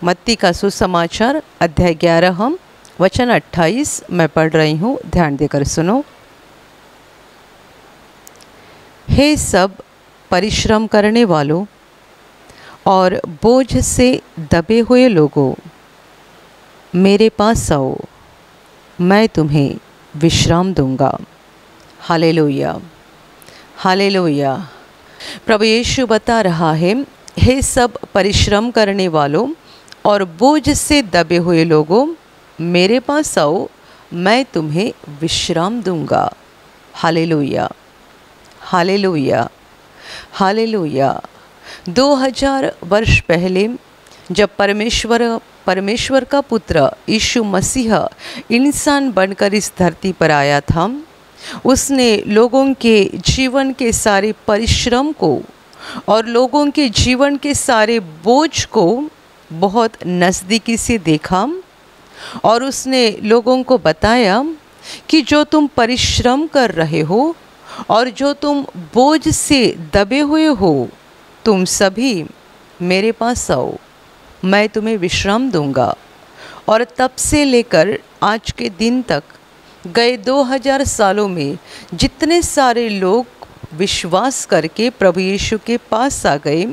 मत्ती का सुसमाचार अध्याय 11 वचन 28 मैं पढ़ रही हूँ, ध्यान देकर सुनो। हे सब परिश्रम करने वालों और बोझ से दबे हुए लोगों, मेरे पास आओ, मैं तुम्हें विश्राम दूंगा। Hallelujah, hallelujah. प्रभु यीशु बता रहा है, हे सब परिश्रम करने वालों और बोझ से दबे हुए लोगों, मेरे पास आओ, मैं तुम्हें विश्राम दूंगा। Hallelujah, hallelujah, hallelujah. 2000 वर्ष पहले जब परमेश्वर का पुत्र यीशु मसीह इंसान बनकर इस धरती पर आया था, उसने लोगों के जीवन के सारे परिश्रम को और लोगों के जीवन के सारे बोझ को बहुत नज़दीकी से देखा और उसने लोगों को बताया कि जो तुम परिश्रम कर रहे हो और जो तुम बोझ से दबे हुए हो, तुम सभी मेरे पास आओ, मैं तुम्हें विश्राम दूंगा। और तब से लेकर आज के दिन तक गए 2000 सालों में जितने सारे लोग विश्वास करके प्रभु यीशु के पास आ गए,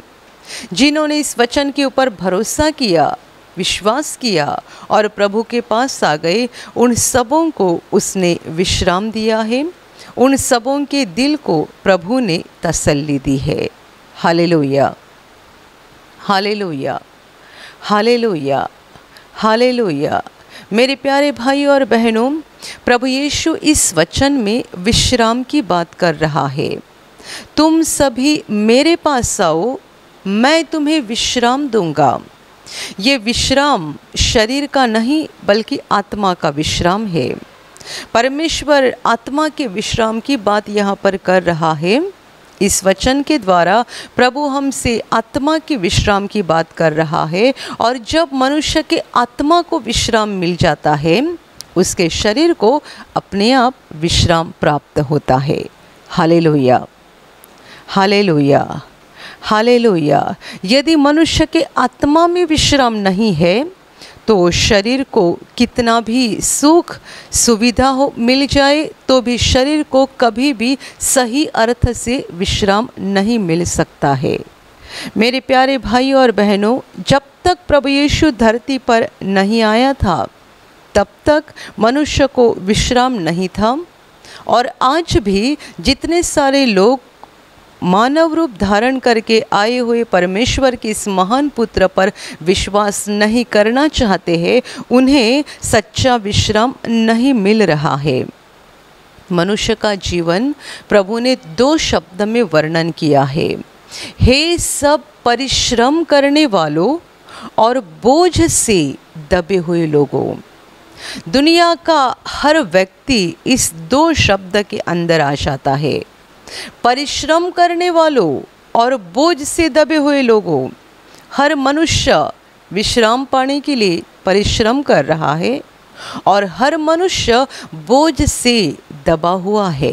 जिन्होंने इस वचन के ऊपर भरोसा किया, विश्वास किया और प्रभु के पास आ गए, उन सबों को उसने विश्राम दिया है। उन सबों के दिल को प्रभु ने तसल्ली दी है। Hallelujah, hallelujah, hallelujah, hallelujah. मेरे प्यारे भाई और बहनों, प्रभु यीशु इस वचन में विश्राम की बात कर रहा है। तुम सभी मेरे पास आओ, मैं तुम्हें विश्राम दूंगा। ये विश्राम शरीर का नहीं बल्कि आत्मा का विश्राम है। परमेश्वर आत्मा के विश्राम की बात यहाँ पर कर रहा है। इस वचन के द्वारा प्रभु हमसे आत्मा के विश्राम की बात कर रहा है। और जब मनुष्य के आत्मा को विश्राम मिल जाता है, उसके शरीर को अपने आप विश्राम प्राप्त होता है। Hallelujah, hallelujah, hallelujah. यदि मनुष्य के आत्मा में विश्राम नहीं है तो शरीर को कितना भी सुख सुविधा हो मिल जाए तो भी शरीर को कभी भी सही अर्थ से विश्राम नहीं मिल सकता है। मेरे प्यारे भाई और बहनों, जब तक प्रभु यीशु धरती पर नहीं आया था तब तक मनुष्य को विश्राम नहीं था। और आज भी जितने सारे लोग मानव रूप धारण करके आए हुए परमेश्वर के इस महान पुत्र पर विश्वास नहीं करना चाहते हैं, उन्हें सच्चा विश्राम नहीं मिल रहा है। मनुष्य का जीवन प्रभु ने 2 शब्द में वर्णन किया है, हे सब परिश्रम करने वालों और बोझ से दबे हुए लोगों। दुनिया का हर व्यक्ति इस 2 शब्द के अंदर आ जाता है। परिश्रम करने वालों और बोझ से दबे हुए लोगों। हर मनुष्य विश्राम पाने के लिए परिश्रम कर रहा है और हर मनुष्य बोझ से दबा हुआ है।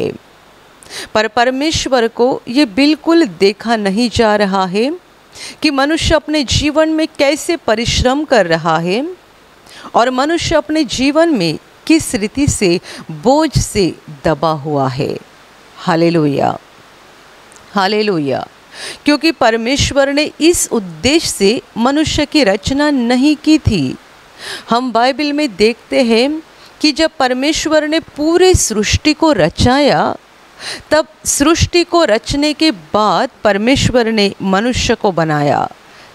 पर परमेश्वर को ये बिल्कुल देखा नहीं जा रहा है कि मनुष्य अपने जीवन में कैसे परिश्रम कर रहा है और मनुष्य अपने जीवन में किस रीति से बोझ से दबा हुआ है। Hallelujah, hallelujah. क्योंकि परमेश्वर ने इस उद्देश्य से मनुष्य की रचना नहीं की थी। हम बाइबल में देखते हैं कि जब परमेश्वर ने पूरी सृष्टि को रचाया, तब सृष्टि को रचने के बाद परमेश्वर ने मनुष्य को बनाया।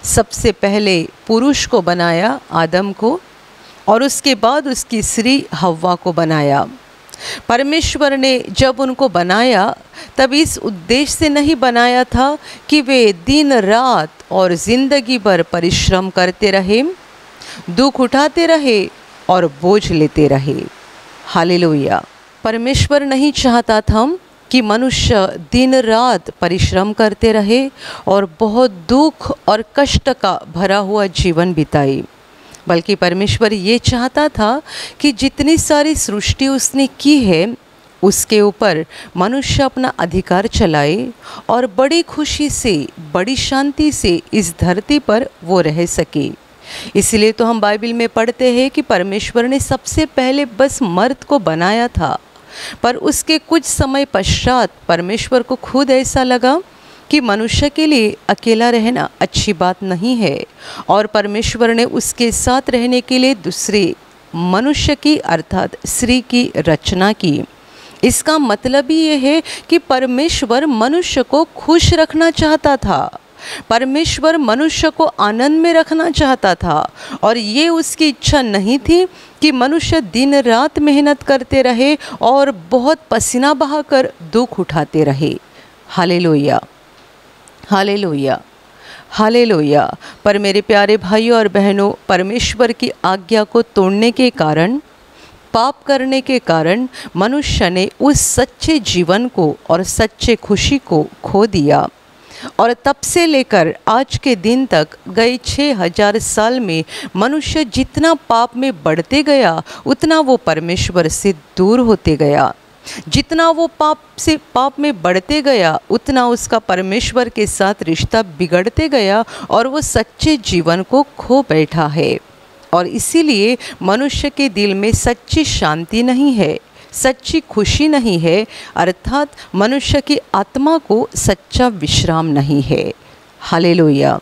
सबसे पहले पुरुष को बनाया, आदम को, और उसके बाद उसकी स्त्री हव्वा को बनाया। परमेश्वर ने जब उनको बनाया तब इस उद्देश्य से नहीं बनाया था कि वे दिन रात और ज़िंदगी भर परिश्रम करते रहे, दुख उठाते रहे और बोझ लेते रहे। हालेलुया। परमेश्वर नहीं चाहता था कि मनुष्य दिन रात परिश्रम करते रहे और बहुत दुख और कष्ट का भरा हुआ जीवन बिताए, बल्कि परमेश्वर ये चाहता था कि जितनी सारी सृष्टि उसने की है उसके ऊपर मनुष्य अपना अधिकार चलाए और बड़ी खुशी से, बड़ी शांति से इस धरती पर वो रह सके। इसलिए तो हम बाइबल में पढ़ते हैं कि परमेश्वर ने सबसे पहले बस मर्द को बनाया था, पर उसके कुछ समय पश्चात परमेश्वर को खुद ऐसा लगा कि मनुष्य के लिए अकेला रहना अच्छी बात नहीं है, और परमेश्वर ने उसके साथ रहने के लिए दूसरे मनुष्य की अर्थात स्त्री की रचना की। इसका मतलब ही ये है कि परमेश्वर मनुष्य को खुश रखना चाहता था, परमेश्वर मनुष्य को आनंद में रखना चाहता था, और ये उसकी इच्छा नहीं थी कि मनुष्य दिन रात मेहनत करते रहे और बहुत पसीना बहाकर दुख उठाते रहे। Hallelujah, hallelujah, hallelujah. पर मेरे प्यारे भाइयों और बहनों, परमेश्वर की आज्ञा को तोड़ने के कारण, पाप करने के कारण मनुष्य ने उस सच्चे जीवन को और सच्चे खुशी को खो दिया, और तब से लेकर आज के दिन तक गए 6000 साल में मनुष्य जितना पाप में बढ़ते गया उतना वो परमेश्वर से दूर होते गया। जितना वो पाप में बढ़ते गया उतना उसका परमेश्वर के साथ रिश्ता बिगड़ते गया, और वो सच्चे जीवन को खो बैठा है। और इसीलिए मनुष्य के दिल में सच्ची शांति नहीं है, सच्ची खुशी नहीं है, अर्थात मनुष्य की आत्मा को सच्चा विश्राम नहीं है। Hallelujah,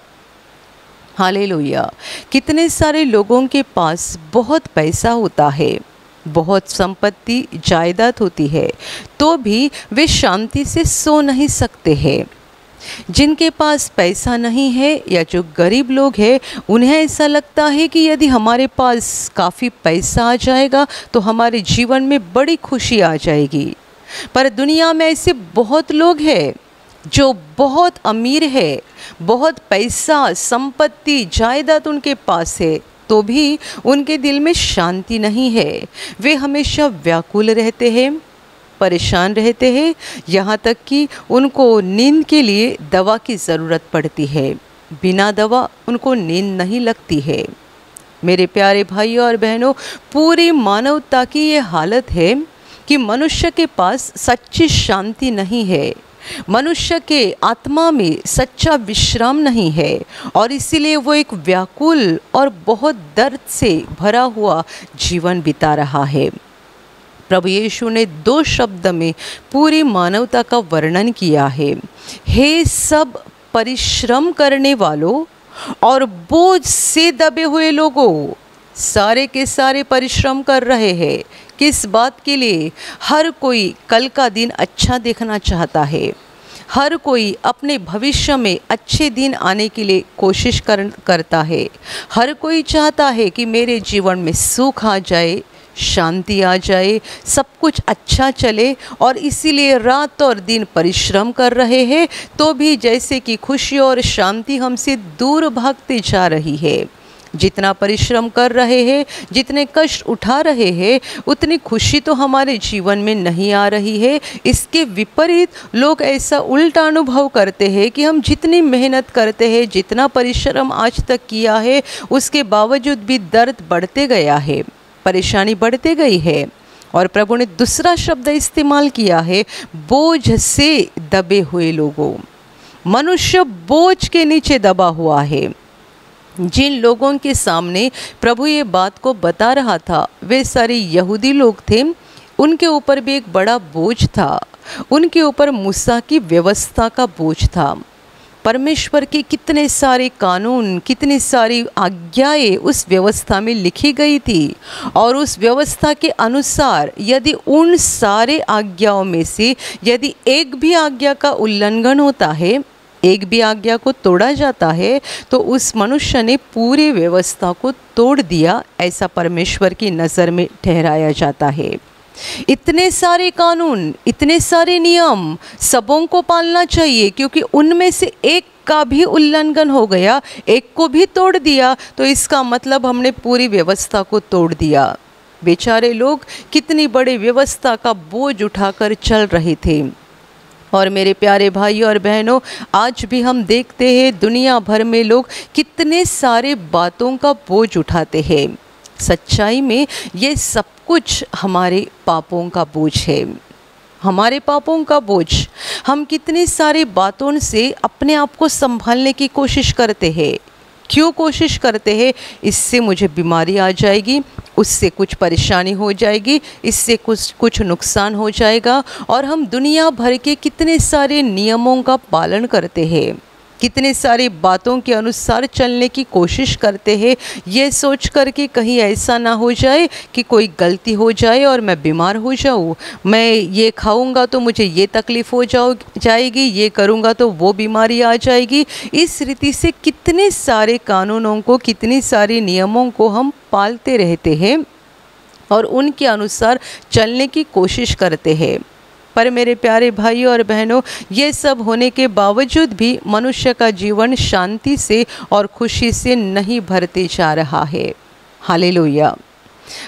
hallelujah. कितने सारे लोगों के पास बहुत पैसा होता है, बहुत संपत्ति जायदाद होती है, तो भी वे शांति से सो नहीं सकते हैं। जिनके पास पैसा नहीं है या जो गरीब लोग हैं, उन्हें ऐसा लगता है कि यदि हमारे पास काफ़ी पैसा आ जाएगा तो हमारे जीवन में बड़ी खुशी आ जाएगी। पर दुनिया में ऐसे बहुत लोग हैं जो बहुत अमीर है, बहुत पैसा संपत्ति जायदाद उनके पास है, तो भी उनके दिल में शांति नहीं है। वे हमेशा व्याकुल रहते हैं, परेशान रहते हैं, यहाँ तक कि उनको नींद के लिए दवा की ज़रूरत पड़ती है। बिना दवा उनको नींद नहीं लगती है। मेरे प्यारे भाइयों और बहनों, पूरी मानवता की ये हालत है कि मनुष्य के पास सच्ची शांति नहीं है, मनुष्य के आत्मा में सच्चा विश्राम नहीं है, और इसीलिए वो एक व्याकुल और बहुत दर्द से भरा हुआ जीवन बिता रहा है। प्रभु यीशु ने 2 शब्द में पूरी मानवता का वर्णन किया है। हे सब परिश्रम करने वालों और बोझ से दबे हुए लोगों, सारे के सारे परिश्रम कर रहे हैं। किस बात के लिए? हर कोई कल का दिन अच्छा देखना चाहता है, हर कोई अपने भविष्य में अच्छे दिन आने के लिए कोशिश करता है। हर कोई चाहता है कि मेरे जीवन में सुख आ जाए, शांति आ जाए, सब कुछ अच्छा चले, और इसीलिए रात और दिन परिश्रम कर रहे हैं, तो भी जैसे कि खुशी और शांति हमसे दूर भागती जा रही है। जितना परिश्रम कर रहे हैं, जितने कष्ट उठा रहे हैं, उतनी खुशी तो हमारे जीवन में नहीं आ रही है। इसके विपरीत लोग ऐसा उल्टा अनुभव करते हैं कि हम जितनी मेहनत करते हैं, जितना परिश्रम आज तक किया है, उसके बावजूद भी दर्द बढ़ते गया है, परेशानी बढ़ते गई है। और प्रभु ने दूसरा शब्द इस्तेमाल किया है, बोझ से दबे हुए लोगों। मनुष्य बोझ के नीचे दबा हुआ है। जिन लोगों के सामने प्रभु ये बात को बता रहा था, वे सारे यहूदी लोग थे। उनके ऊपर भी एक बड़ा बोझ था, उनके ऊपर मूसा की व्यवस्था का बोझ था। परमेश्वर के कितने सारे कानून, कितनी सारी आज्ञाएं उस व्यवस्था में लिखी गई थी, और उस व्यवस्था के अनुसार यदि उन सारे आज्ञाओं में से यदि एक भी आज्ञा का उल्लंघन होता है, एक भी आज्ञा को तोड़ा जाता है, तो उस मनुष्य ने पूरी व्यवस्था को तोड़ दिया, ऐसा परमेश्वर की नज़र में ठहराया जाता है। इतने सारे कानून, इतने सारे नियम सबों को पालना चाहिए, क्योंकि उनमें से एक का भी उल्लंघन हो गया, एक को भी तोड़ दिया, तो इसका मतलब हमने पूरी व्यवस्था को तोड़ दिया। बेचारे लोग कितनी बड़ी व्यवस्था का बोझ उठाकर चल रहे थे। और मेरे प्यारे भाइयों और बहनों, आज भी हम देखते हैं दुनिया भर में लोग कितने सारे बातों का बोझ उठाते हैं। सच्चाई में ये सब कुछ हमारे पापों का बोझ है, हमारे पापों का बोझ। हम कितनी सारी बातों से अपने आप को संभालने की कोशिश करते हैं, क्यों कोशिश करते हैं? इससे मुझे बीमारी आ जाएगी, उससे कुछ परेशानी हो जाएगी, इससे कुछ नुकसान हो जाएगा। और हम दुनिया भर के कितने सारे नियमों का पालन करते हैं, कितने सारी बातों के अनुसार चलने की कोशिश करते हैं, ये सोच कर कि कहीं ऐसा ना हो जाए कि कोई गलती हो जाए और मैं बीमार हो जाऊँ, मैं ये खाऊंगा तो मुझे ये तकलीफ़ हो जाएगी, ये करूँगा तो वो बीमारी आ जाएगी। इस रीति से कितने सारे कानूनों को, कितनी सारी नियमों को हम पालते रहते हैं और उनके अनुसार चलने की कोशिश करते हैं। पर मेरे प्यारे भाइयों और बहनों, ये सब होने के बावजूद भी मनुष्य का जीवन शांति से और खुशी से नहीं भरते जा रहा है। Hallelujah,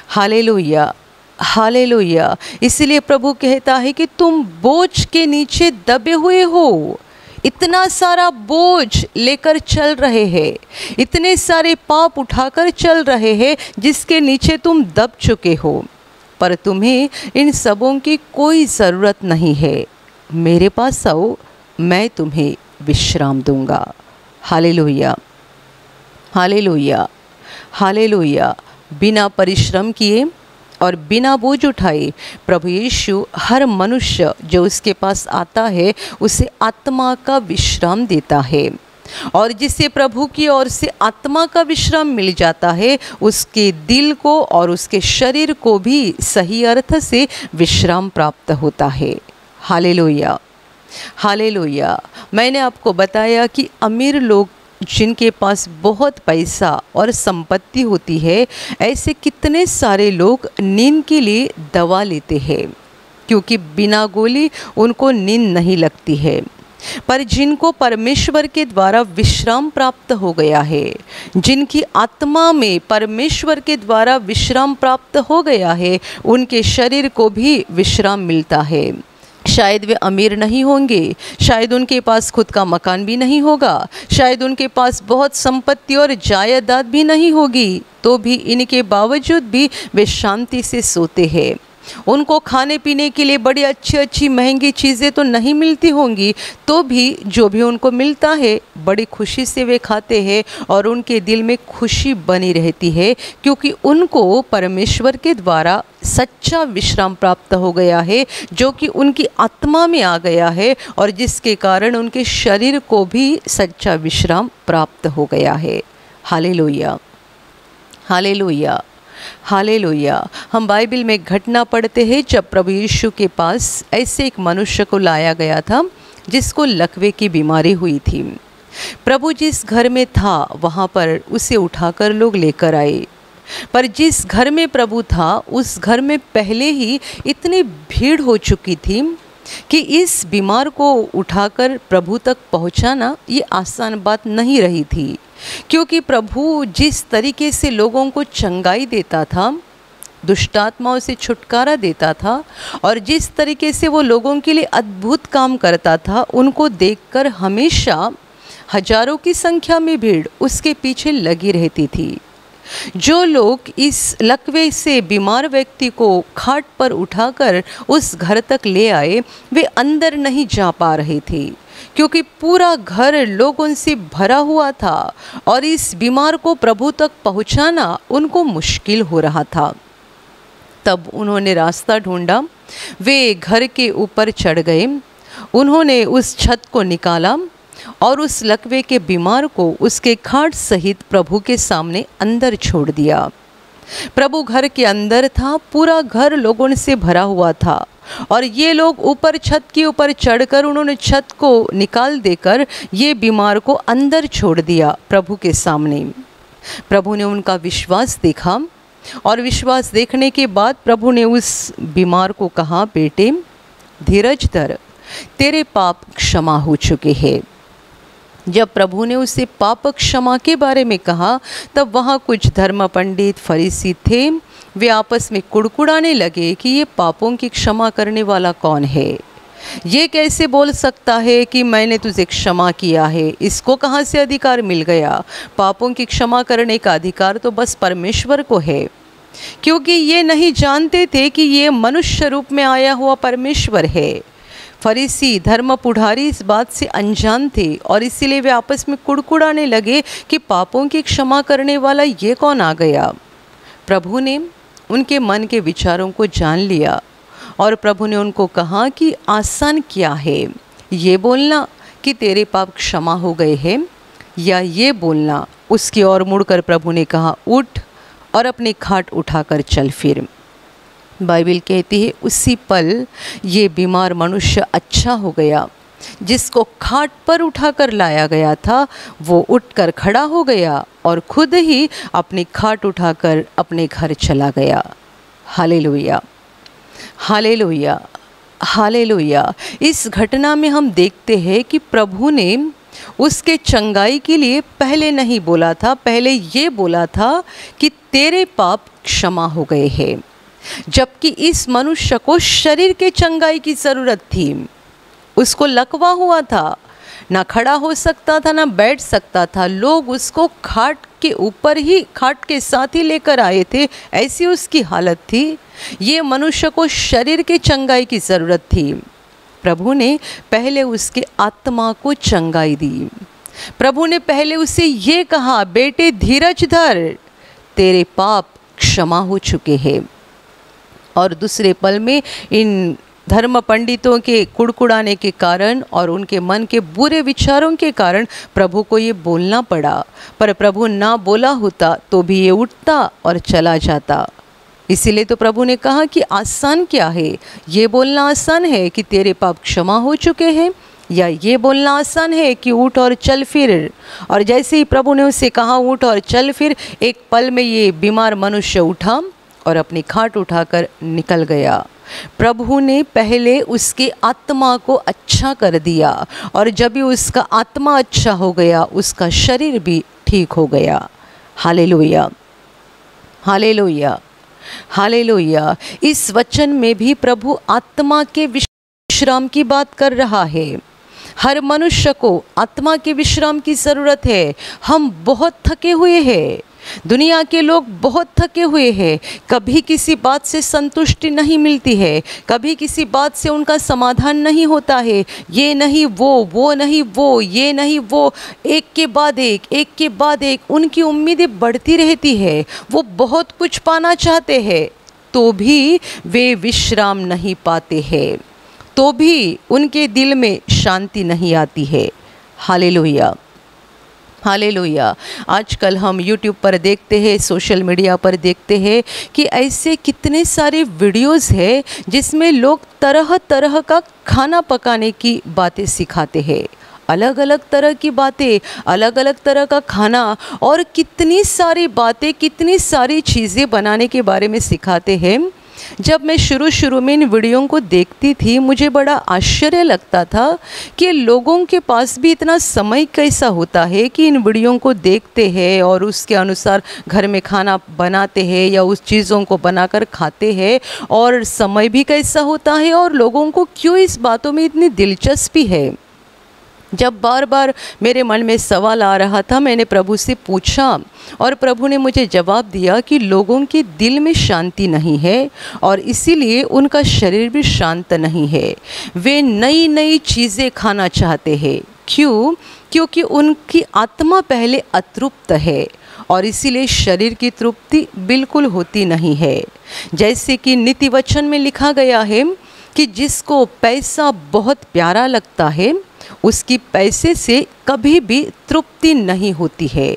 hallelujah, hallelujah. इसलिए प्रभु कहता है कि तुम बोझ के नीचे दबे हुए हो, इतना सारा बोझ लेकर चल रहे हैं, इतने सारे पाप उठाकर चल रहे हैं जिसके नीचे तुम दब चुके हो, पर तुम्हें इन सबों की कोई ज़रूरत नहीं है। मेरे पास आओ, मैं तुम्हें विश्राम दूंगा। Hallelujah, hallelujah, hallelujah. बिना परिश्रम किए और बिना बोझ उठाए प्रभु यीशु हर मनुष्य जो उसके पास आता है उसे आत्मा का विश्राम देता है। और जिसे प्रभु की ओर से आत्मा का विश्राम मिल जाता है, उसके दिल को और उसके शरीर को भी सही अर्थ से विश्राम प्राप्त होता है। Hallelujah, hallelujah. मैंने आपको बताया कि अमीर लोग जिनके पास बहुत पैसा और संपत्ति होती है, ऐसे कितने सारे लोग नींद के लिए दवा लेते हैं, क्योंकि बिना गोली उनको नींद नहीं लगती है। पर जिनको परमेश्वर के द्वारा विश्राम प्राप्त हो गया है, जिनकी आत्मा में परमेश्वर के द्वारा विश्राम प्राप्त हो गया है, उनके शरीर को भी विश्राम मिलता है। शायद वे अमीर नहीं होंगे, शायद उनके पास खुद का मकान भी नहीं होगा, शायद उनके पास बहुत संपत्ति और जायदाद भी नहीं होगी, तो भी इनके बावजूद भी वे शांति से सोते हैं। उनको खाने पीने के लिए बड़ी अच्छी अच्छी महंगी चीज़ें तो नहीं मिलती होंगी, तो भी जो भी उनको मिलता है बड़ी खुशी से वे खाते हैं और उनके दिल में खुशी बनी रहती है, क्योंकि उनको परमेश्वर के द्वारा सच्चा विश्राम प्राप्त हो गया है, जो कि उनकी आत्मा में आ गया है और जिसके कारण उनके शरीर को भी सच्चा विश्राम प्राप्त हो गया है। Hallelujah, hallelujah, hallelujah. हम बाइबल में घटना पढ़ते हैं जब प्रभु यीशु के पास ऐसे एक मनुष्य को लाया गया था जिसको लकवे की बीमारी हुई थी। प्रभु जिस घर में था वहाँ पर उसे उठाकर लोग लेकर आए, पर जिस घर में प्रभु था उस घर में पहले ही इतनी भीड़ हो चुकी थी कि इस बीमार को उठाकर प्रभु तक पहुँचाना ये आसान बात नहीं रही थी, क्योंकि प्रभु जिस तरीके से लोगों को चंगाई देता था, दुष्टात्माओं से छुटकारा देता था और जिस तरीके से वो लोगों के लिए अद्भुत काम करता था, उनको देखकर हमेशा हजारों की संख्या में भीड़ उसके पीछे लगी रहती थी। जो लोग इस लकवे से बीमार व्यक्ति को खाट पर उठाकर उस घर तक ले आए, वे अंदर नहीं जा पा रहे थे, क्योंकि पूरा घर लोगों से भरा हुआ था और इस बीमार को प्रभु तक पहुंचाना उनको मुश्किल हो रहा था। तब उन्होंने रास्ता ढूंढा, वे घर के ऊपर चढ़ गए, उन्होंने उस छत को निकाला और उस लकवे के बीमार को उसके खाट सहित प्रभु के सामने अंदर छोड़ दिया। प्रभु घर के अंदर था, पूरा घर लोगों से भरा हुआ था और ये लोग ऊपर छत के ऊपर चढ़कर उन्होंने छत को निकाल देकर ये बीमार को अंदर छोड़ दिया प्रभु के सामने। प्रभु ने उनका विश्वास देखा और विश्वास देखने के बाद प्रभु ने उस बीमार को कहा, बेटे धीरज धर, तेरे पाप क्षमा हो चुके हैं। जब प्रभु ने उसे पाप क्षमा के बारे में कहा, तब वहाँ कुछ धर्म पंडित फरीसी थे, वे आपस में कुड़कुड़ाने लगे कि ये पापों की क्षमा करने वाला कौन है? ये कैसे बोल सकता है कि मैंने तुझे क्षमा किया है? इसको कहाँ से अधिकार मिल गया? पापों की क्षमा करने का अधिकार तो बस परमेश्वर को है, क्योंकि ये नहीं जानते थे कि ये मनुष्य रूप में आया हुआ परमेश्वर है। फरीसी धर्म पुढ़ारी इस बात से अनजान थे और इसीलिए वे आपस में कुड़कुड़ाने लगे कि पापों की क्षमा करने वाला ये कौन आ गया। प्रभु ने उनके मन के विचारों को जान लिया और प्रभु ने उनको कहा कि आसान क्या है, ये बोलना कि तेरे पाप क्षमा हो गए हैं, या ये बोलना। उसकी ओर मुड़कर प्रभु ने कहा, उठ और अपनी खाट उठाकर चल फिर। बाइबल कहती है उसी पल ये बीमार मनुष्य अच्छा हो गया। जिसको खाट पर उठाकर लाया गया था वो उठकर खड़ा हो गया और खुद ही अपनी खाट उठाकर अपने घर चला गया। Hallelujah, hallelujah, hallelujah. इस घटना में हम देखते हैं कि प्रभु ने उसके चंगाई के लिए पहले नहीं बोला था, पहले ये बोला था कि तेरे पाप क्षमा हो गए हैं। जबकि इस मनुष्य को शरीर के चंगाई की ज़रूरत थी। उसको लकवा हुआ था, ना खड़ा हो सकता था ना बैठ सकता था। लोग उसको खाट के ऊपर ही, खाट के साथ ही लेकर आए थे, ऐसी उसकी हालत थी। ये मनुष्य को शरीर के चंगाई की ज़रूरत थी। प्रभु ने पहले उसके आत्मा को चंगाई दी। प्रभु ने पहले उसे ये कहा, बेटे धीरज धर, तेरे पाप क्षमा हो चुके हैं। और दूसरे पल में इन धर्म पंडितों के कुड़कुड़ाने के कारण और उनके मन के बुरे विचारों के कारण प्रभु को ये बोलना पड़ा। पर प्रभु ना बोला होता तो भी ये उठता और चला जाता। इसीलिए तो प्रभु ने कहा कि आसान क्या है, ये बोलना आसान है कि तेरे पाप क्षमा हो चुके हैं, या ये बोलना आसान है कि उठ और चल फिर। और जैसे ही प्रभु ने उसे कहा उठ और चल फिर, एक पल में ये बीमार मनुष्य उठा और अपनी खाट उठाकर निकल गया। प्रभु ने पहले उसके आत्मा को अच्छा कर दिया और जब भी उसका आत्मा अच्छा हो गया उसका शरीर भी ठीक हो गया। Hallelujah, hallelujah, hallelujah. इस वचन में भी प्रभु आत्मा के विश्राम की बात कर रहा है। हर मनुष्य को आत्मा के विश्राम की ज़रूरत है। हम बहुत थके हुए हैं, दुनिया के लोग बहुत थके हुए हैं। कभी किसी बात से संतुष्टि नहीं मिलती है, कभी किसी बात से उनका समाधान नहीं होता है। ये नहीं वो नहीं वो, ये नहीं वो, एक के बाद एक उनकी उम्मीदें बढ़ती रहती है। वो बहुत कुछ पाना चाहते हैं तो भी वे विश्राम नहीं पाते हैं, तो भी उनके दिल में शांति नहीं आती है। Hallelujah, hallelujah. आजकल हम YouTube पर देखते हैं, सोशल मीडिया पर देखते हैं कि ऐसे कितने सारे वीडियोस हैं जिसमें लोग तरह तरह का खाना पकाने की बातें सिखाते हैं। अलग अलग तरह की बातें, अलग अलग तरह का खाना और कितनी सारी बातें, कितनी सारी चीज़ें बनाने के बारे में सिखाते हैं। जब मैं शुरू में इन वीडियो को देखती थी मुझे बड़ा आश्चर्य लगता था कि लोगों के पास भी इतना समय कैसा होता है कि इन वीडियो को देखते हैं और उसके अनुसार घर में खाना बनाते हैं या उस चीज़ों को बनाकर खाते हैं, और समय भी कैसा होता है और लोगों को क्यों इस बातों में इतनी दिलचस्पी है। जब बार बार मेरे मन में सवाल आ रहा था, मैंने प्रभु से पूछा और प्रभु ने मुझे जवाब दिया कि लोगों के दिल में शांति नहीं है और इसीलिए उनका शरीर भी शांत नहीं है। वे नई नई चीज़ें खाना चाहते हैं। क्यों? क्योंकि उनकी आत्मा पहले अतृप्त है और इसीलिए शरीर की तृप्ति बिल्कुल होती नहीं है। जैसे कि नीति वचन में लिखा गया है कि जिसको पैसा बहुत प्यारा लगता है उसकी पैसे से कभी भी तृप्ति नहीं होती है।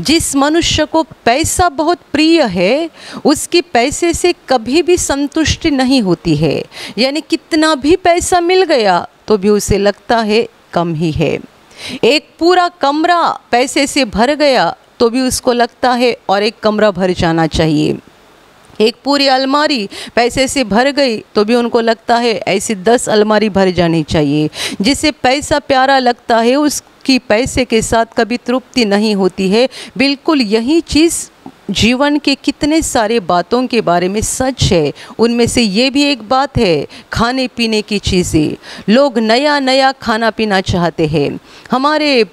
जिस मनुष्य को पैसा बहुत प्रिय है उसकी पैसे से कभी भी संतुष्टि नहीं होती है। यानी कितना भी पैसा मिल गया तो भी उसे लगता है कम ही है। एक पूरा कमरा पैसे से भर गया तो भी उसको लगता है और एक कमरा भर जाना चाहिए। एक पूरी अलमारी पैसे से भर गई तो भी उनको लगता है ऐसी 10 अलमारी भर जानी चाहिए। जिसे पैसा प्यारा लगता है उसकी पैसे के साथ कभी तृप्ति नहीं होती है। बिल्कुल यही चीज़ जीवन के कितने सारे बातों के बारे में सच है। उनमें से ये भी एक बात है खाने पीने की चीज़ें। लोग नया नया खाना पीना चाहते हैं। हमारे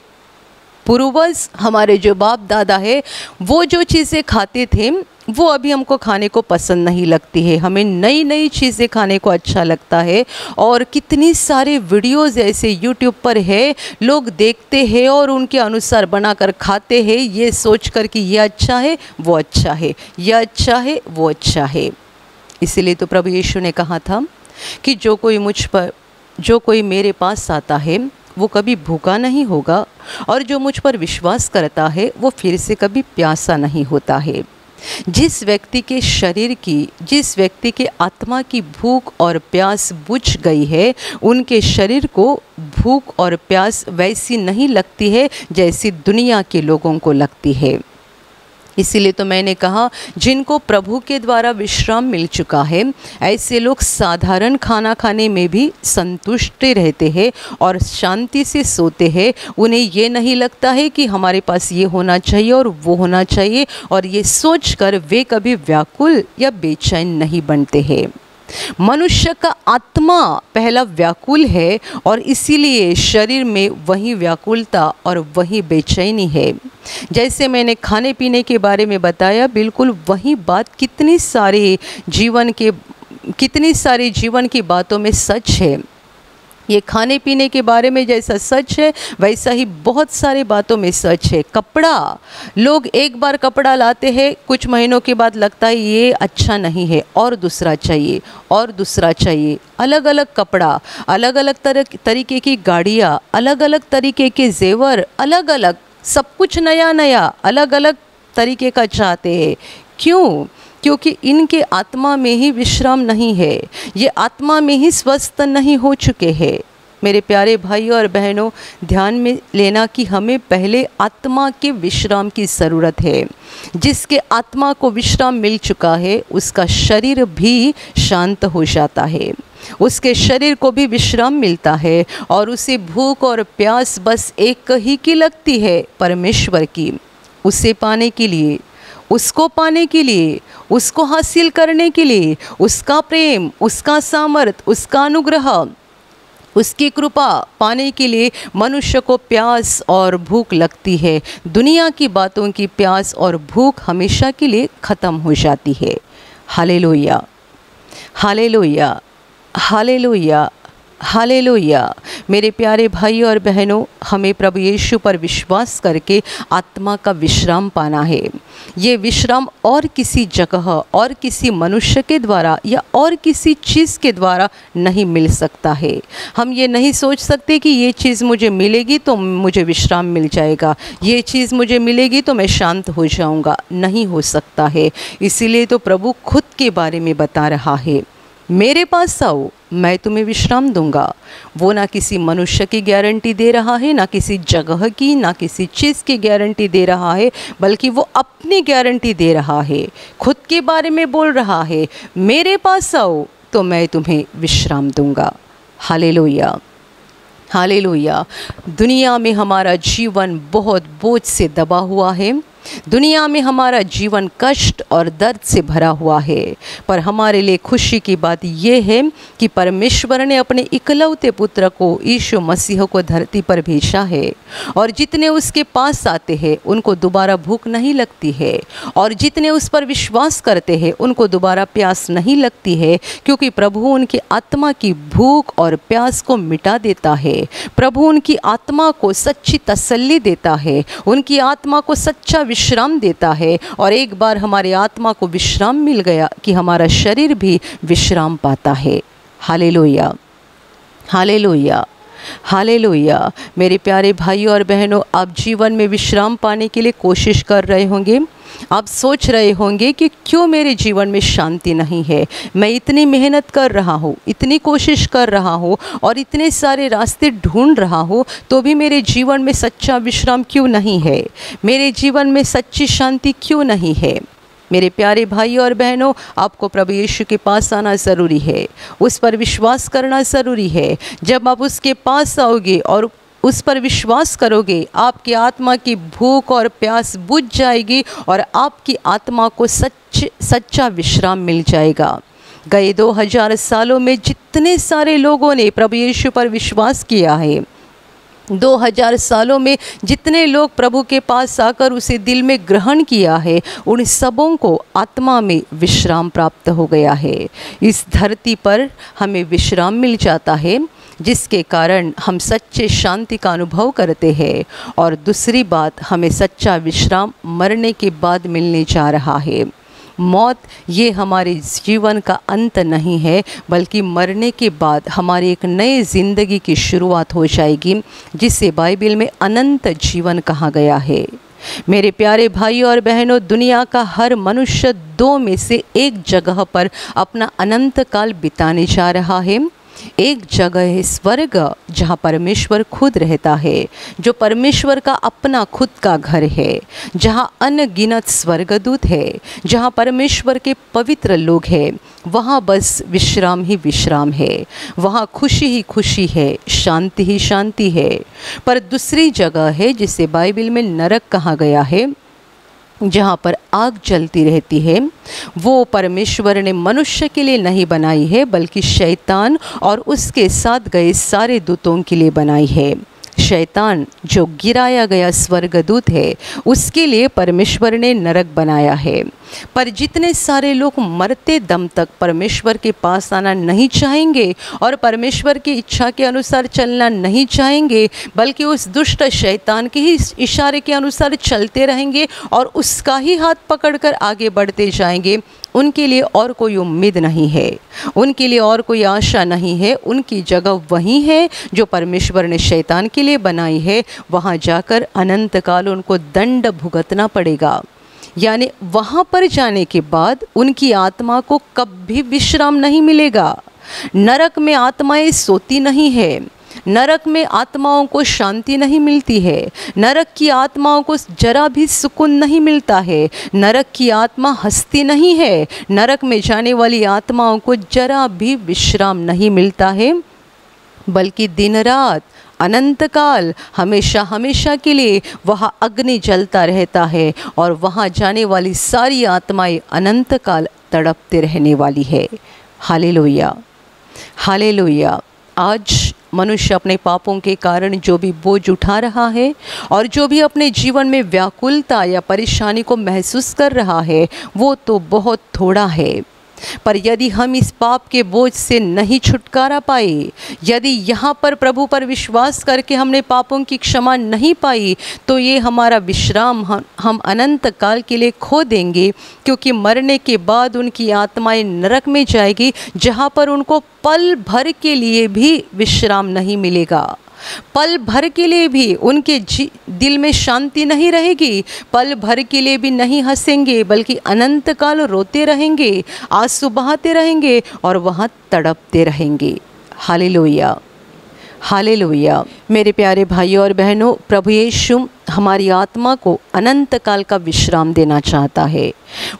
पूर्वज, हमारे जो बाप दादा है वो जो चीज़ें खाते थे वो अभी हमको खाने को पसंद नहीं लगती है। हमें नई नई चीज़ें खाने को अच्छा लगता है। और कितनी सारे वीडियोस ऐसे यूट्यूब पर है, लोग देखते हैं और उनके अनुसार बनाकर खाते हैं, ये सोचकर कि ये अच्छा है, वो अच्छा है, ये अच्छा है, वो अच्छा है। इसीलिए तो प्रभु यीशु ने कहा था कि जो कोई मेरे पास आता है वो कभी भूखा नहीं होगा, और जो मुझ पर विश्वास करता है वो फिर से कभी प्यासा नहीं होता है। जिस व्यक्ति के शरीर की, जिस व्यक्ति के आत्मा की भूख और प्यास बुझ गई है, उनके शरीर को भूख और प्यास वैसी नहीं लगती है जैसी दुनिया के लोगों को लगती है। इसीलिए तो मैंने कहा, जिनको प्रभु के द्वारा विश्राम मिल चुका है, ऐसे लोग साधारण खाना खाने में भी संतुष्ट रहते हैं और शांति से सोते हैं। उन्हें ये नहीं लगता है कि हमारे पास ये होना चाहिए और वो होना चाहिए, और ये सोचकर वे कभी व्याकुल या बेचैन नहीं बनते हैं। मनुष्य का आत्मा पहला व्याकुल है, और इसीलिए शरीर में वही व्याकुलता और वही बेचैनी है। जैसे मैंने खाने पीने के बारे में बताया, बिल्कुल वही बात कितनी सारी जीवन की बातों में सच है। ये खाने पीने के बारे में जैसा सच है, वैसा ही बहुत सारे बातों में सच है। कपड़ा, लोग एक बार कपड़ा लाते हैं, कुछ महीनों के बाद लगता है ये अच्छा नहीं है, और दूसरा चाहिए और दूसरा चाहिए। अलग अलग कपड़ा, अलग अलग तरीके की गाड़ियाँ, अलग अलग तरीके के जेवर, अलग अलग सब कुछ नया नया अलग अलग तरीके का चाहते हैं। क्यों? क्योंकि इनके आत्मा में ही विश्राम नहीं है, ये आत्मा में ही स्वस्थ नहीं हो चुके हैं। मेरे प्यारे भाइयों और बहनों, ध्यान में लेना कि हमें पहले आत्मा के विश्राम की ज़रूरत है। जिसके आत्मा को विश्राम मिल चुका है, उसका शरीर भी शांत हो जाता है, उसके शरीर को भी विश्राम मिलता है, और उसे भूख और प्यास बस एक ही की लगती है, परमेश्वर की। उसे पाने के लिए, उसको पाने के लिए, उसको हासिल करने के लिए, उसका प्रेम, उसका सामर्थ, उसका अनुग्रह, उसकी कृपा पाने के लिए मनुष्य को प्यास और भूख लगती है। दुनिया की बातों की प्यास और भूख हमेशा के लिए ख़त्म हो जाती है। Hallelujah, hallelujah, hallelujah, hallelujah. मेरे प्यारे भाइयों और बहनों, हमें प्रभु यीशु पर विश्वास करके आत्मा का विश्राम पाना है। ये विश्राम और किसी जगह, और किसी मनुष्य के द्वारा या और किसी चीज़ के द्वारा नहीं मिल सकता है। हम ये नहीं सोच सकते कि ये चीज़ मुझे मिलेगी तो मुझे विश्राम मिल जाएगा, ये चीज़ मुझे मिलेगी तो मैं शांत हो जाऊंगा। नहीं हो सकता है। इसीलिए तो प्रभु खुद के बारे में बता रहा है, मेरे पास आओ, मैं तुम्हें विश्राम दूंगा। वो ना किसी मनुष्य की गारंटी दे रहा है, ना किसी जगह की, ना किसी चीज़ की गारंटी दे रहा है, बल्कि वो अपनी गारंटी दे रहा है। खुद के बारे में बोल रहा है, मेरे पास आओ तो मैं तुम्हें विश्राम दूंगा। Hallelujah, hallelujah. दुनिया में हमारा जीवन बहुत बोझ से दबा हुआ है। दुनिया में हमारा जीवन कष्ट और दर्द से भरा हुआ है, पर हमारे लिए खुशी की बात यह है कि परमेश्वर ने अपने इकलौते पुत्र को, यीशु मसीह को धरती पर भेजा है, और जितने उसके पास आते हैं उनको दोबारा भूख नहीं लगती है, और जितने उस पर विश्वास करते हैं उनको दोबारा प्यास नहीं लगती है, क्योंकि प्रभु उनकी आत्मा की भूख और प्यास को मिटा देता है। प्रभु उनकी आत्मा को सच्ची तसल्ली देता है, उनकी आत्मा को सच्चा विश्राम देता है। और एक बार हमारी आत्मा को विश्राम मिल गया कि हमारा शरीर भी विश्राम पाता है। Hallelujah, hallelujah, hallelujah. मेरे प्यारे भाइयों और बहनों, आप जीवन में विश्राम पाने के लिए कोशिश कर रहे होंगे। आप सोच रहे होंगे कि क्यों मेरे जीवन में शांति नहीं है। मैं इतनी मेहनत कर रहा हूँ, इतनी कोशिश कर रहा हूँ, और इतने सारे रास्ते ढूंढ रहा हूँ, तो भी मेरे जीवन में सच्चा विश्राम क्यों नहीं है, मेरे जीवन में सच्ची शांति क्यों नहीं है। मेरे प्यारे भाई और बहनों, आपको प्रभु यीशु के पास आना ज़रूरी है, उस पर विश्वास करना ज़रूरी है। जब आप उसके पास आओगे और उस पर विश्वास करोगे, आपकी आत्मा की भूख और प्यास बुझ जाएगी, और आपकी आत्मा को सच्चा विश्राम मिल जाएगा। गए 2000 सालों में जितने सारे लोगों ने प्रभु यीशु पर विश्वास किया है, 2000 सालों में जितने लोग प्रभु के पास आकर उसे दिल में ग्रहण किया है, उन सबों को आत्मा में विश्राम प्राप्त हो गया है। इस धरती पर हमें विश्राम मिल जाता है, जिसके कारण हम सच्चे शांति का अनुभव करते हैं। और दूसरी बात, हमें सच्चा विश्राम मरने के बाद मिलने जा रहा है। मौत ये हमारे जीवन का अंत नहीं है, बल्कि मरने के बाद हमारी एक नई ज़िंदगी की शुरुआत हो जाएगी, जिसे बाइबल में अनंत जीवन कहा गया है। मेरे प्यारे भाइयों और बहनों, दुनिया का हर मनुष्य दो में से एक जगह पर अपना अनंत काल बिताने जा रहा है। एक जगह है स्वर्ग, जहाँ परमेश्वर खुद रहता है, जो परमेश्वर का अपना खुद का घर है, जहाँ अनगिनत स्वर्गदूत है, जहाँ परमेश्वर के पवित्र लोग हैं। वहाँ बस विश्राम ही विश्राम है, वहाँ खुशी ही खुशी है, शांति ही शांति है। पर दूसरी जगह है जिसे बाइबल में नरक कहा गया है, जहाँ पर आग जलती रहती है। वो परमेश्वर ने मनुष्य के लिए नहीं बनाई है, बल्कि शैतान और उसके साथ गए सारे दूतों के लिए बनाई है। शैतान जो गिराया गया स्वर्गदूत है, उसके लिए परमेश्वर ने नरक बनाया है। पर जितने सारे लोग मरते दम तक परमेश्वर के पास आना नहीं चाहेंगे और परमेश्वर की इच्छा के अनुसार चलना नहीं चाहेंगे, बल्कि उस दुष्ट शैतान के ही इशारे के अनुसार चलते रहेंगे और उसका ही हाथ पकड़कर आगे बढ़ते जाएंगे, उनके लिए और कोई उम्मीद नहीं है, उनके लिए और कोई आशा नहीं है। उनकी जगह वही है जो परमेश्वर ने शैतान के लिए बनाई है। वहाँ जाकर अनंत काल उनको दंड भुगतना पड़ेगा। यानी वहाँ पर जाने के बाद उनकी आत्मा को कभी विश्राम नहीं मिलेगा। नरक में आत्माएं सोती नहीं है, नरक में आत्माओं को शांति नहीं मिलती है, नरक की आत्माओं को जरा भी सुकून नहीं मिलता है, नरक की आत्मा हंसती नहीं है, नरक में जाने वाली आत्माओं को जरा भी विश्राम नहीं मिलता है, बल्कि दिन रात अनंत काल हमेशा हमेशा के लिए वहाँ अग्नि जलता रहता है और वहाँ जाने वाली सारी आत्माएं अनंत काल तड़पते रहने वाली है। Hallelujah, hallelujah. आज मनुष्य अपने पापों के कारण जो भी बोझ उठा रहा है और जो भी अपने जीवन में व्याकुलता या परेशानी को महसूस कर रहा है, वो तो बहुत थोड़ा है। पर यदि हम इस पाप के बोझ से नहीं छुटकारा पाए, यदि यहाँ पर प्रभु पर विश्वास करके हमने पापों की क्षमा नहीं पाई, तो ये हमारा विश्राम हम अनंत काल के लिए खो देंगे, क्योंकि मरने के बाद उनकी आत्माएं नरक में जाएगी, जहाँ पर उनको पल भर के लिए भी विश्राम नहीं मिलेगा। पल भर के लिए भी उनके दिल में शांति नहीं रहेगी, पल भर के लिए भी नहीं हंसेंगे, बल्कि अनंत काल रोते रहेंगे, आंसू बहाते रहेंगे और वहाँ तड़पते रहेंगे। Hallelujah, hallelujah. मेरे प्यारे भाइयों और बहनों, प्रभु यीशु हमारी आत्मा को अनंत काल का विश्राम देना चाहता है।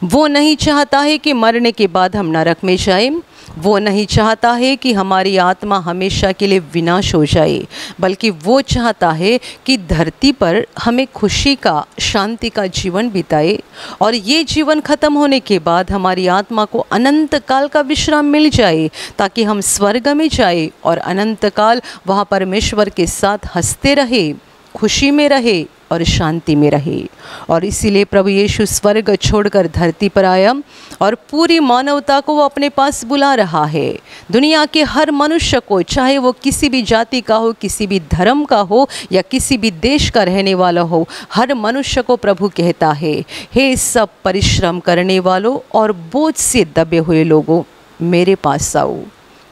वो नहीं चाहता है कि मरने के बाद हम नरक में जाएं, वो नहीं चाहता है कि हमारी आत्मा हमेशा के लिए विनाश हो जाए, बल्कि वो चाहता है कि धरती पर हमें खुशी का, शांति का जीवन बिताए और ये जीवन खत्म होने के बाद हमारी आत्मा को अनंत काल का विश्राम मिल जाए, ताकि हम स्वर्ग में जाए और अनंत काल वहाँ परमेश्वर के साथ हंसते रहे, खुशी में रहे और शांति में रहे। और इसीलिए प्रभु यीशु स्वर्ग छोड़कर धरती पर आया और पूरी मानवता को वो अपने पास बुला रहा है। दुनिया के हर मनुष्य को, चाहे वो किसी भी जाति का हो, किसी भी धर्म का हो या किसी भी देश का रहने वाला हो, हर मनुष्य को प्रभु कहता है, हे सब परिश्रम करने वालों और बोझ से दबे हुए लोगों, मेरे पास आओ,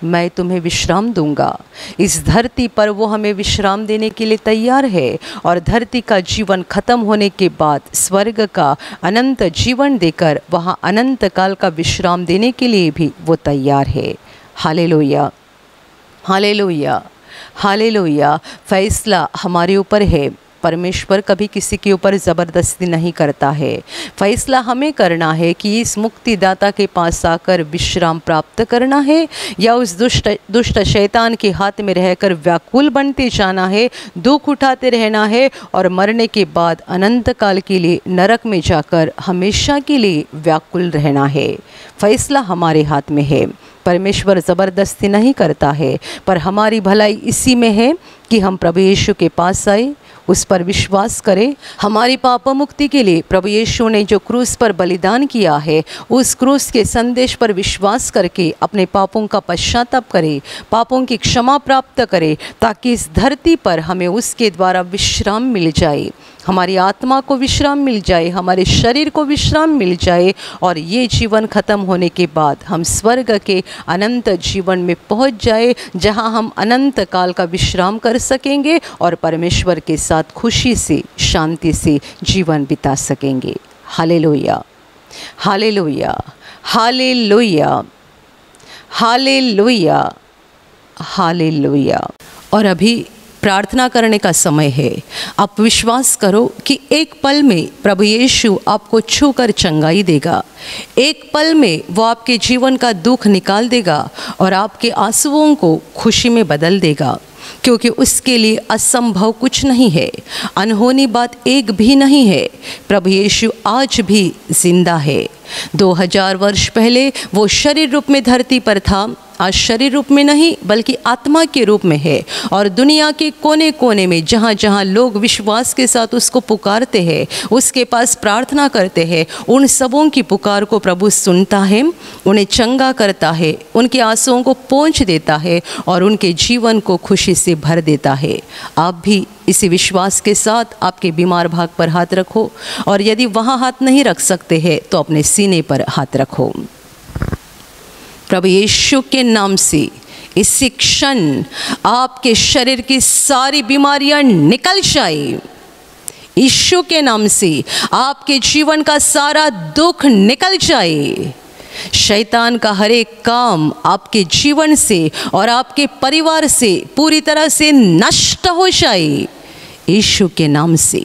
मैं तुम्हें विश्राम दूंगा। इस धरती पर वो हमें विश्राम देने के लिए तैयार है और धरती का जीवन खत्म होने के बाद स्वर्ग का अनंत जीवन देकर वहाँ अनंत काल का विश्राम देने के लिए भी वो तैयार है। Hallelujah, hallelujah, hallelujah. फैसला हमारे ऊपर है। परमेश्वर कभी किसी के ऊपर ज़बरदस्ती नहीं करता है। फैसला हमें करना है कि इस मुक्तिदाता के पास आकर विश्राम प्राप्त करना है या उस दुष्ट शैतान के हाथ में रहकर व्याकुल बनते जाना है, दुख उठाते रहना है और मरने के बाद अनंत काल के लिए नरक में जाकर हमेशा के लिए व्याकुल रहना है। फैसला हमारे हाथ में है। परमेश्वर ज़बरदस्ती नहीं करता है, पर हमारी भलाई इसी में है कि हम प्रभु यीशु के पास आए, उस पर विश्वास करें। हमारी पाप मुक्ति के लिए प्रभु यीशु ने जो क्रूस पर बलिदान किया है, उस क्रूस के संदेश पर विश्वास करके अपने पापों का पश्चाताप करें, पापों की क्षमा प्राप्त करें, ताकि इस धरती पर हमें उसके द्वारा विश्राम मिल जाए, हमारी आत्मा को विश्राम मिल जाए, हमारे शरीर को विश्राम मिल जाए, और ये जीवन खत्म होने के बाद हम स्वर्ग के अनंत जीवन में पहुंच जाए, जहां हम अनंत काल का विश्राम कर सकेंगे और परमेश्वर के साथ खुशी से, शांति से जीवन बिता सकेंगे। Hallelujah, hallelujah, hallelujah, hallelujah, hallelujah. और अभी प्रार्थना करने का समय है। आप विश्वास करो कि एक पल में प्रभु यीशु आपको छूकर चंगाई देगा, एक पल में वो आपके जीवन का दुख निकाल देगा और आपके आंसुओं को खुशी में बदल देगा, क्योंकि उसके लिए असंभव कुछ नहीं है, अनहोनी बात एक भी नहीं है। प्रभु यीशु आज भी जिंदा है। 2000 वर्ष पहले वो शरीर रूप में धरती पर था, आज शरीर रूप में नहीं बल्कि आत्मा के रूप में है, और दुनिया के कोने कोने में जहाँ जहाँ लोग विश्वास के साथ उसको पुकारते हैं, उसके पास प्रार्थना करते हैं, उन सबों की पुकार को प्रभु सुनता है, उन्हें चंगा करता है, उनके आंसुओं को पोंछ देता है और उनके जीवन को खुशी से भर देता है। आप भी इसी विश्वास के साथ आपके बीमार भाग पर हाथ रखो, और यदि वहाँ हाथ नहीं रख सकते हैं तो अपने सीने पर हाथ रखो। प्रभु यीशु के नाम से इसी क्षण आपके शरीर की सारी बीमारियां निकल जाए। यीशु के नाम से आपके जीवन का सारा दुख निकल जाए। शैतान का हर एक काम आपके जीवन से और आपके परिवार से पूरी तरह से नष्ट हो जाए। यीशु के नाम से,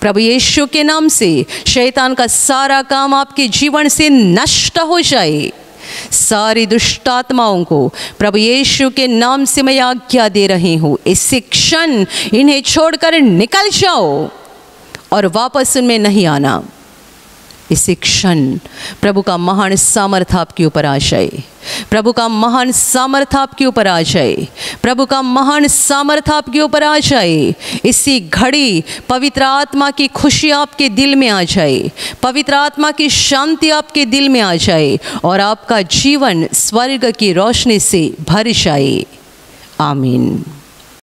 प्रभु यीशु के नाम से शैतान का सारा काम आपके जीवन से नष्ट हो जाए। सारी दुष्ट आत्माओं को प्रभु यीशु के नाम से मैं आज्ञा दे रही हूँ, इसी क्षण इन्हें छोड़कर निकल जाओ और वापस उनमें नहीं आना। इसी क्षण प्रभु का महान सामर्थ आपके ऊपर आ जाए, प्रभु का महान सामर्थ आपके ऊपर आ जाए, प्रभु का महान सामर्थ आपके ऊपर आ जाए। इसी घड़ी पवित्र आत्मा की खुशी आपके दिल में आ जाए, पवित्र आत्मा की शांति आपके दिल में आ जाए और आपका जीवन स्वर्ग की रोशनी से भर जाए। आमीन।